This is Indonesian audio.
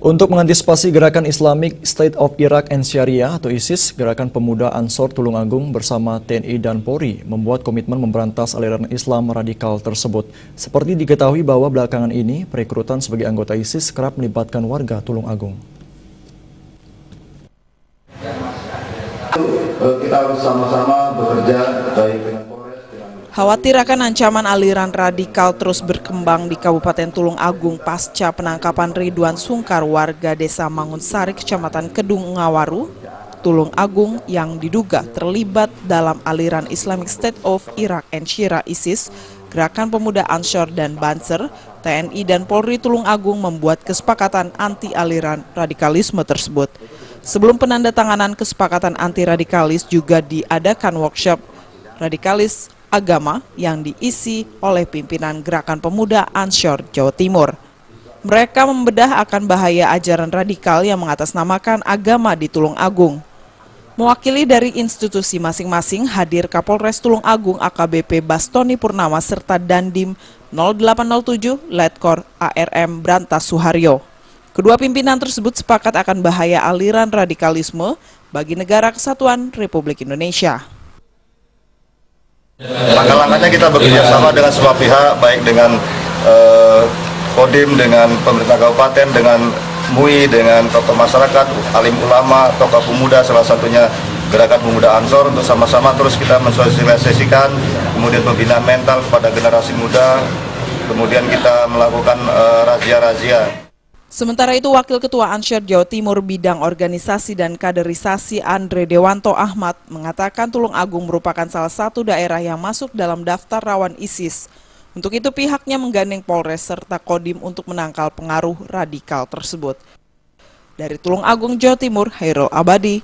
Untuk mengantisipasi gerakan Islamic State of Iraq and Syria atau ISIS, Gerakan Pemuda Ansor Tulungagung bersama TNI dan Polri membuat komitmen memberantas aliran Islam radikal tersebut. Seperti diketahui bahwa belakangan ini, perekrutan sebagai anggota ISIS kerap melibatkan warga Tulungagung. Kita harus sama-sama bekerja baik dengan Polres. Khawatir akan ancaman aliran radikal terus berkembang di Kabupaten Tulungagung pasca penangkapan Ridwan Sungkar warga Desa Mangunsari, Kecamatan Kedung Ngawaru, Tulungagung yang diduga terlibat dalam aliran Islamic State of Iraq and Syria ISIS. Gerakan Pemuda Ansor dan Banser, TNI dan Polri Tulungagung membuat kesepakatan anti aliran radikalisme tersebut. Sebelum penandatanganan kesepakatan anti radikalis juga diadakan workshop radikalis agama yang diisi oleh pimpinan Gerakan Pemuda Ansor Jawa Timur. Mereka membedah akan bahaya ajaran radikal yang mengatasnamakan agama di Tulungagung. Mewakili dari institusi masing-masing hadir Kapolres Tulungagung AKBP Bastoni Purnama serta Dandim 0807 Letkor ARM Brantas Suharyo. Kedua pimpinan tersebut sepakat akan bahaya aliran radikalisme bagi negara kesatuan Republik Indonesia. Langkah-langkahnya kita bekerja sama dengan semua pihak, baik dengan Kodim, dengan pemerintah kabupaten, dengan MUI, dengan tokoh masyarakat, alim ulama, tokoh pemuda, salah satunya Gerakan Pemuda Ansor, untuk sama-sama terus kita mensosialisasikan, kemudian pembinaan mental kepada generasi muda, kemudian kita melakukan razia-razia. Sementara itu, Wakil Ketua Ansor Jawa Timur Bidang Organisasi dan Kaderisasi Andre Dewanto Ahmad mengatakan Tulungagung merupakan salah satu daerah yang masuk dalam daftar rawan ISIS. Untuk itu pihaknya menggandeng Polres serta Kodim untuk menangkal pengaruh radikal tersebut. Dari Tulungagung, Jawa Timur, Hairul Abadi.